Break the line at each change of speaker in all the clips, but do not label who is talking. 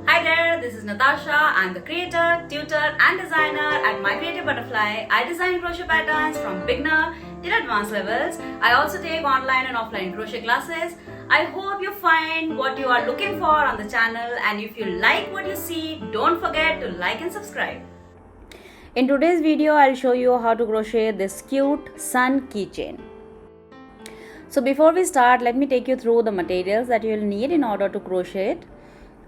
Hi there, this is Natasha. I'm the creator, tutor and designer at My Creative Butterfly. I design crochet patterns from beginner till advanced levels. I also take online and offline crochet classes. I hope you find what you are looking for on the channel, and if you like what you see, don't forget to like and subscribe. In today's video, I'll show you how to crochet this cute sun keychain. So before we start, let me take you through the materials that you'll need in order to crochet it.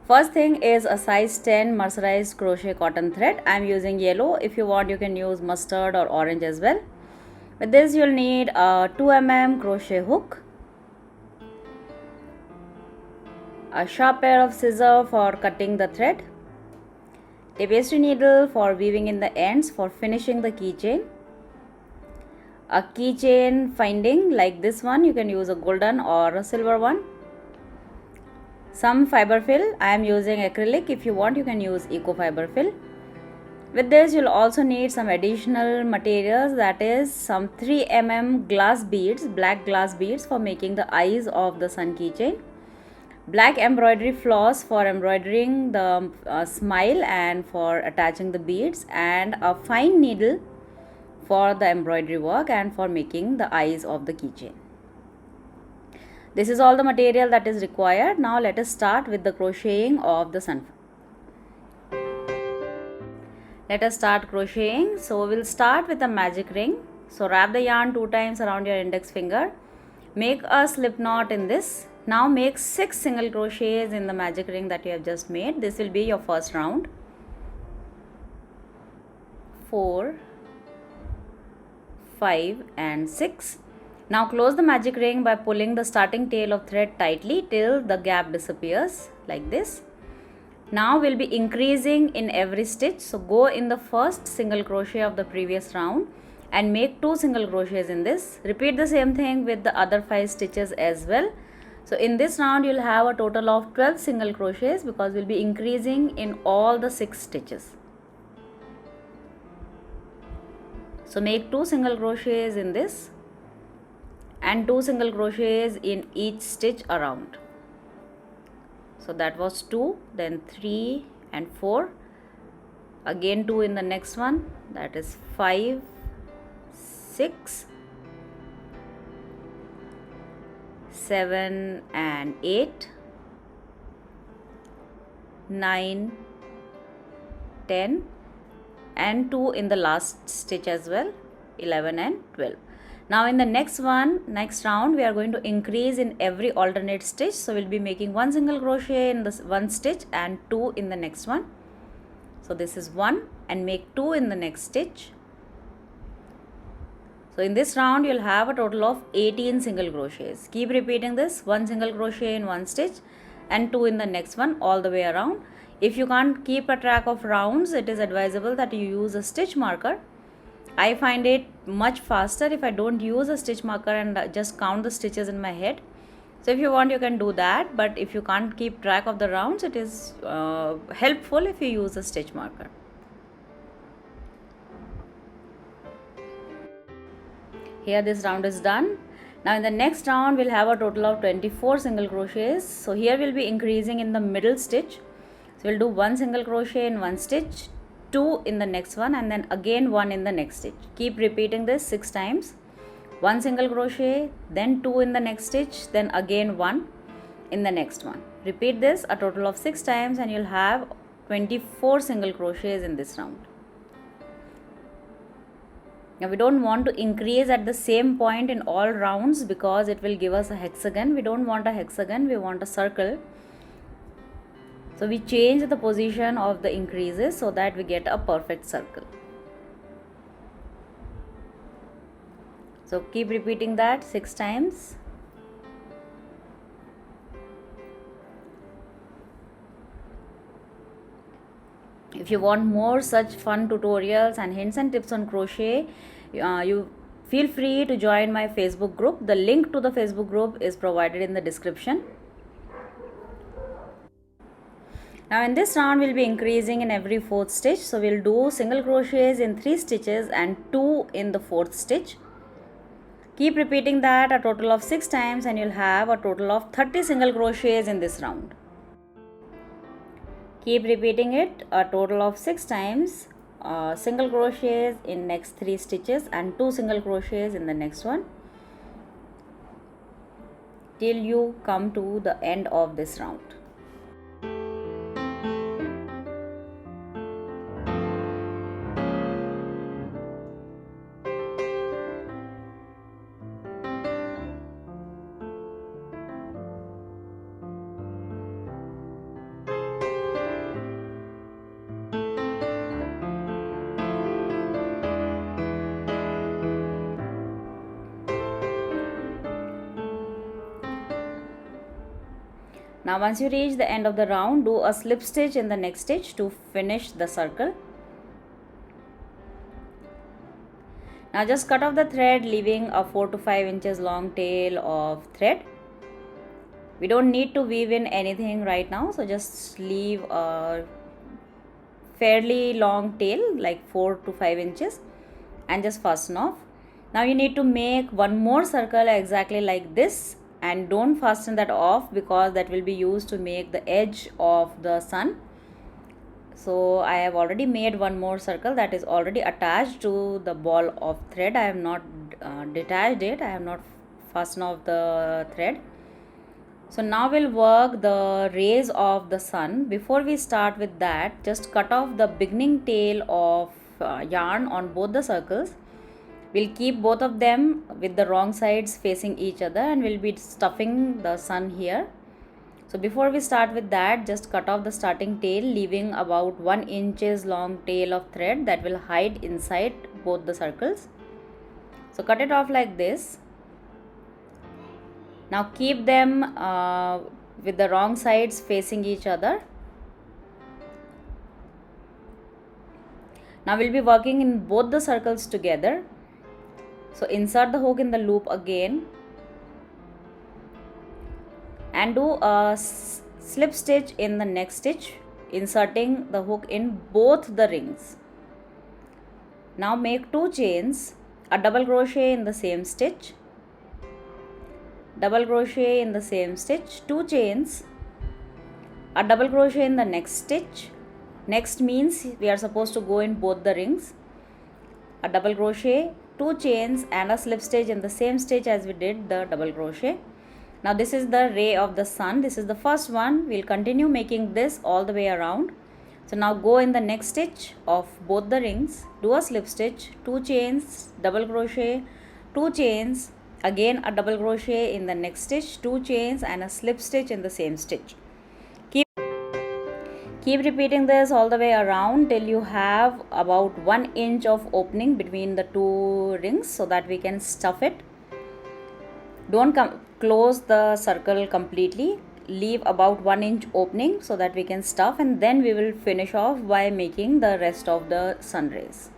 First thing is a size 10 mercerized crochet cotton thread. I'm using yellow. If you want, you can use mustard or orange as well. With this, you'll need a 2 mm crochet hook, a sharp pair of scissors for cutting the thread, tapestry needle for weaving in the ends for finishing the keychain, a keychain finding like this one. You can use a golden or a silver one. Some fiber fill. I am using acrylic. If you want, you can use eco fiber fill. With this, you'll also need some additional materials, that is some 3 mm glass beads, black glass beads for making the eyes of the sun keychain, black embroidery floss for embroidering the smile and for attaching the beads, and a fine needle for the embroidery work and for making the eyes of the keychain. This is all the material that is required. Now let us start with the crocheting of the sun. Let us start crocheting. So we'll start with a magic ring. So wrap the yarn 2 times around your index finger. Make a slip knot in this. Now make 6 single crochets in the magic ring that you have just made. This will be your first round. 4, 5 and 6. Now close the magic ring by pulling the starting tail of thread tightly till the gap disappears like this. Now we'll be increasing in every stitch. So go in the first single crochet of the previous round and make 2 single crochets in this. Repeat the same thing with the other 5 stitches as well. So in this round you'll have a total of 12 single crochets because we'll be increasing in all the 6 stitches. So make 2 single crochets in this and 2 single crochets in each stitch around. So that was 2, then 3 and 4, again 2 in the next one, that is 5, 6, 7 and 8, 9, 10 and 2 in the last stitch as well, 11 and 12. Now in the next round, we are going to increase in every alternate stitch. So we'll be making 1 single crochet in this one stitch and 2 in the next one. So this is 1 and make 2 in the next stitch. So in this round, you'll have a total of 18 single crochets. Keep repeating this, 1 single crochet in one stitch and 2 in the next one all the way around. If you can't keep a track of rounds, it is advisable that you use a stitch marker. I find it much faster if I don't use a stitch marker and just count the stitches in my head. So if you want, you can do that, but if you can't keep track of the rounds, it is helpful if you use a stitch marker. Here this round is done. Now in the next round, we'll have a total of 24 single crochets. So here we'll be increasing in the middle stitch. So we'll do 1 single crochet in one stitch, 2 in the next one, and then again 1 in the next stitch. Keep repeating this 6 times. 1 single crochet, then 2 in the next stitch, then again 1 in the next one. Repeat this a total of 6 times and you'll have 24 single crochets in this round. Now we don't want to increase at the same point in all rounds because it will give us a hexagon. We don't want a hexagon, we want a circle. So we change the position of the increases so that we get a perfect circle. So keep repeating that 6 times. If you want more such fun tutorials and hints and tips on crochet, you feel free to join my Facebook group. The link to the Facebook group is provided in the description. Now in this round, we'll be increasing in every 4th stitch. So we'll do single crochets in 3 stitches and 2 in the 4th stitch. Keep repeating that a total of 6 times and you'll have a total of 30 single crochets in this round. Keep repeating it a total of 6 times. Single crochets in next 3 stitches and 2 single crochets in the next one, till you come to the end of this round. Now once you reach the end of the round, do a slip stitch in the next stitch to finish the circle. Now just cut off the thread, leaving a 4 to 5 inches long tail of thread. We don't need to weave in anything right now, so just leave a fairly long tail like 4 to 5 inches and just fasten off. Now you need to make one more circle exactly like this, and don't fasten that off because that will be used to make the edge of the sun. So I have already made one more circle that is already attached to the ball of thread. I have not detached it, I have not fastened off the thread. So now we'll work the rays of the sun. Before we start with that, just cut off the beginning tail of yarn on both the circles. We'll keep both of them with the wrong sides facing each other, and we'll be stuffing the sun here. So before we start with that, just cut off the starting tail, leaving about 1 inches long tail of thread that will hide inside both the circles. So cut it off like this. Now keep them with the wrong sides facing each other. Now we'll be working in both the circles together. So insert the hook in the loop again and do a slip stitch in the next stitch, inserting the hook in both the rings. Now make 2 chains, a double crochet in the same stitch, double crochet in the same stitch, 2 chains, a double crochet in the next stitch. Next means we are supposed to go in both the rings, a double crochet, 2 chains and a slip stitch in the same stitch as we did the double crochet. Now this is the ray of the sun. This is the first one. We'll continue making this all the way around. So now go in the next stitch of both the rings, do a slip stitch, 2 chains, double crochet, 2 chains, again a double crochet in the next stitch, 2 chains and a slip stitch in the same stitch. Keep repeating this all the way around till you have about 1 inch of opening between the 2 rings so that we can stuff it. Don't close the circle completely. Leave about 1 inch opening so that we can stuff, and then we will finish off by making the rest of the sun rays.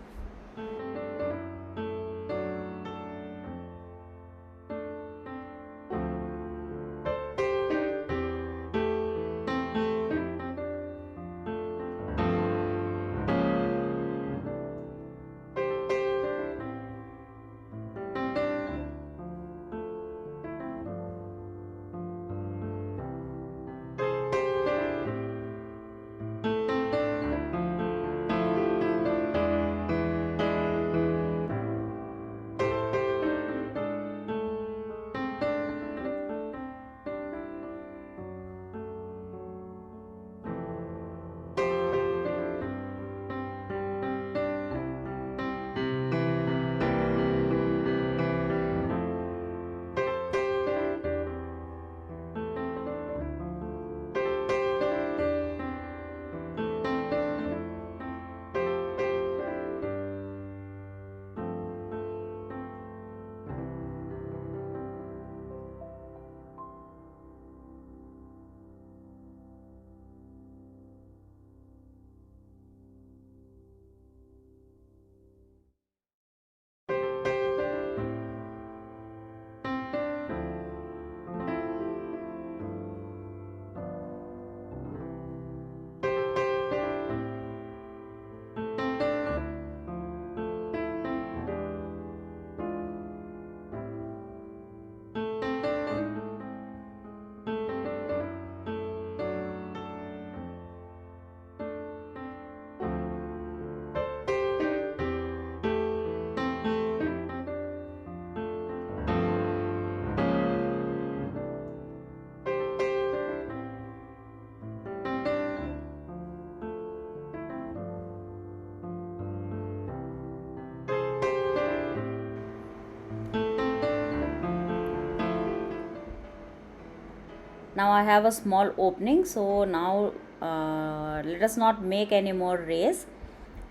Now I have a small opening, so now let us not make any more rays.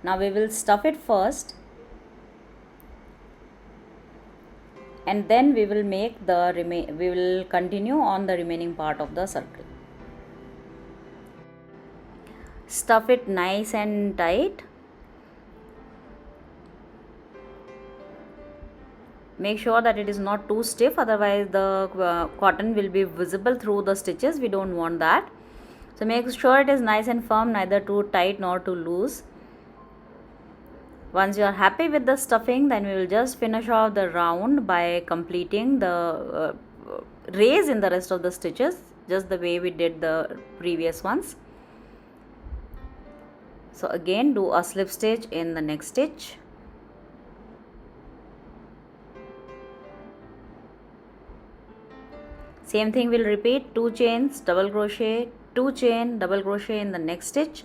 Now we will stuff it first, and then we will make the we will continue on the remaining part of the circle. Stuff it nice and tight. Make sure that it is not too stiff, otherwise the cotton will be visible through the stitches. We don't want that. So make sure it is nice and firm, neither too tight nor too loose. Once you are happy with the stuffing, then we will just finish off the round by completing the rays in the rest of the stitches, just the way we did the previous ones. So again, do a slip stitch in the next stitch. Same thing will repeat, 2 chains, double crochet, 2 chain, double crochet in the next stitch,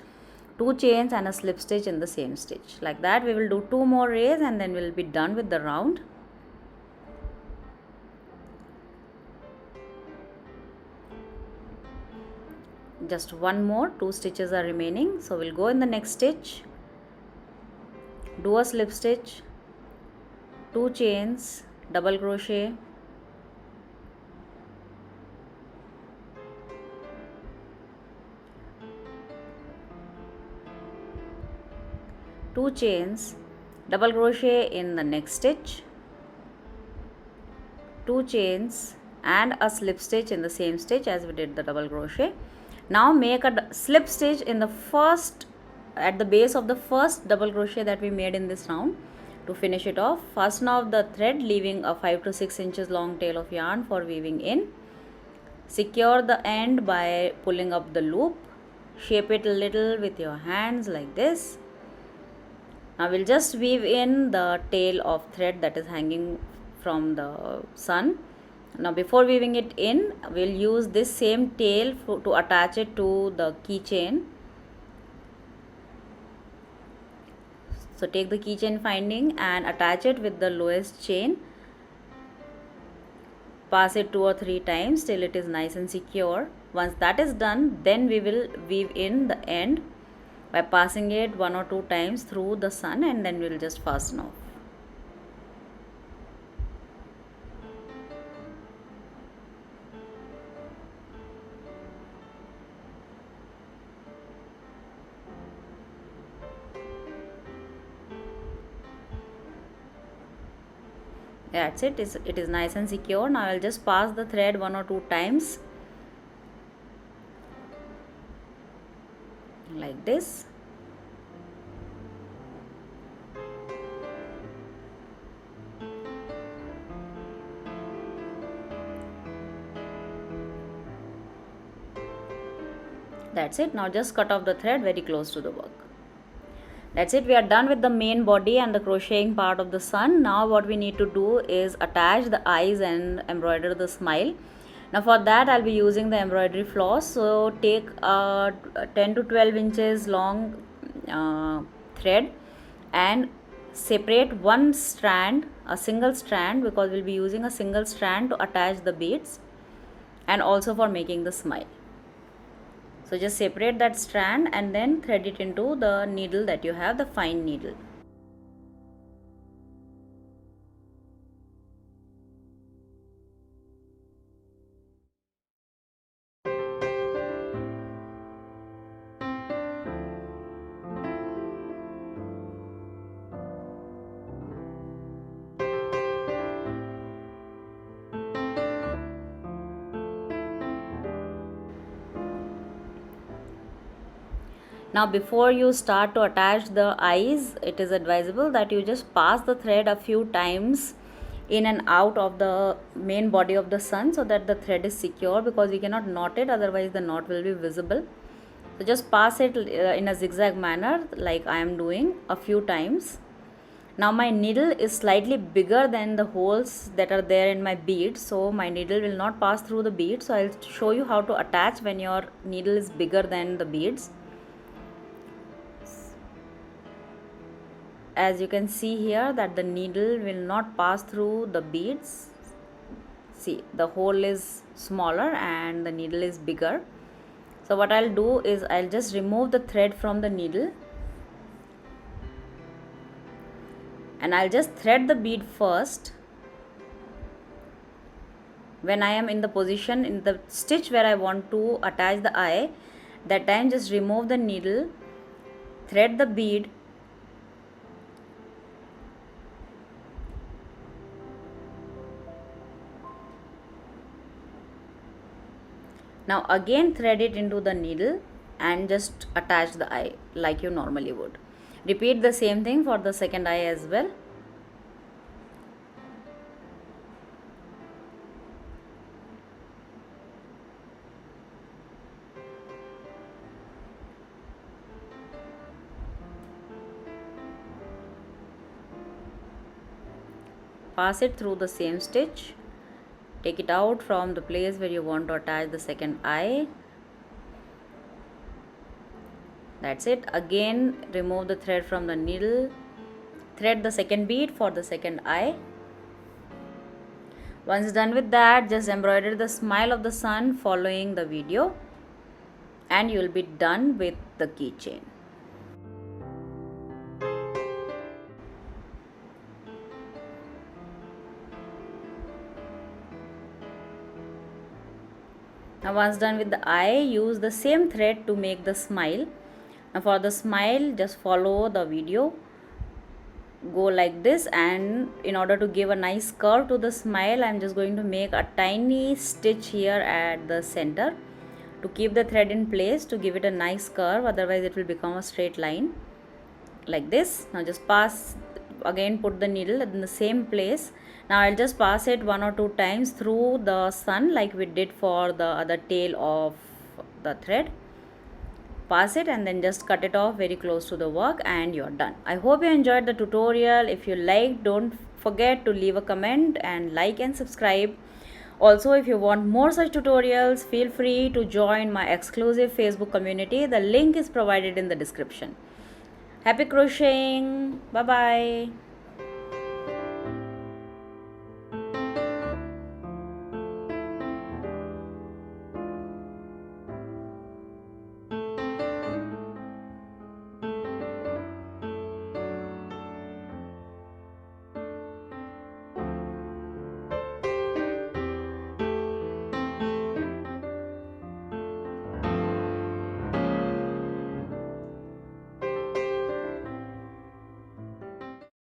2 chains and a slip stitch in the same stitch. Like that we will do 2 more rays and then we will be done with the round. Just one more, 2 stitches are remaining, so we'll go in the next stitch, do a slip stitch, 2 chains, double crochet, two chains, double crochet in the next stitch, 2 chains and a slip stitch in the same stitch as we did the double crochet. Now make a slip stitch in the first, at the base of the first double crochet that we made in this round. To finish it off, fasten off the thread, leaving a 5 to 6 inches long tail of yarn for weaving in. Secure the end by pulling up the loop. Shape it a little with your hands like this. Now we'll just weave in the tail of thread that is hanging from the sun. Now before weaving it in, we'll use this same tail to attach it to the keychain. So take the keychain finding and attach it with the lowest chain. Pass it 2 or 3 times till it is nice and secure. Once that is done, then we will weave in the end by passing it 1 or 2 times through the sun, and then we will just fasten off. That's it. It is nice and secure. Now I'll just pass the thread 1 or 2 times like this. That's it. Now just cut off the thread very close to the work. That's it. We are done with the main body and the crocheting part of the sun. Now what we need to do is attach the eyes and embroider the smile. Now for that I'll be using the embroidery floss. So take a 10 to 12 inches long thread and separate one strand, a single strand, because we'll be using a single strand to attach the beads and also for making the smile. So just separate that strand and then thread it into the needle that you have, the fine needle. Now before you start to attach the eyes, it is advisable that you just pass the thread a few times in and out of the main body of the sun so that the thread is secure, because we cannot knot it, otherwise the knot will be visible. So just pass it in a zigzag manner like I am doing a few times. Now my needle is slightly bigger than the holes that are there in my bead, so my needle will not pass through the bead. So I'll show you how to attach when your needle is bigger than the beads. As you can see here that the needle will not pass through the beads. see the hole is smaller and the needle is bigger. So what I'll do is I'll just remove the thread from the needle and I'll just thread the bead first. When I am in the position in the stitch where I want to attach the eye, that time just remove the needle, thread the bead, now again thread it into the needle and just attach the eye like you normally would. Repeat the same thing for the second eye as well. Pass it through the same stitch, take it out from the place where you want to attach the second eye. That's it. Again remove the thread from the needle, thread the second bead for the second eye. Once done with that, just embroider the smile of the sun following the video and you will be done with the keychain. Now once done with the eye, use the same thread to make the smile. Now for the smile, just follow the video, go like this, and in order to give a nice curve to the smile, I am just going to make a tiny stitch here at the center to keep the thread in place, to give it a nice curve, otherwise it will become a straight line like this. Now just pass, again put the needle in the same place. Now I'll just pass it 1 or 2 times through the sun like we did for the other tail of the thread. Pass it and then just cut it off very close to the work and you're done. I hope you enjoyed the tutorial. If you liked, don't forget to leave a comment and like and subscribe. Also, if you want more such tutorials, feel free to join my exclusive Facebook community. The link is provided in the description. Happy crocheting. Bye bye.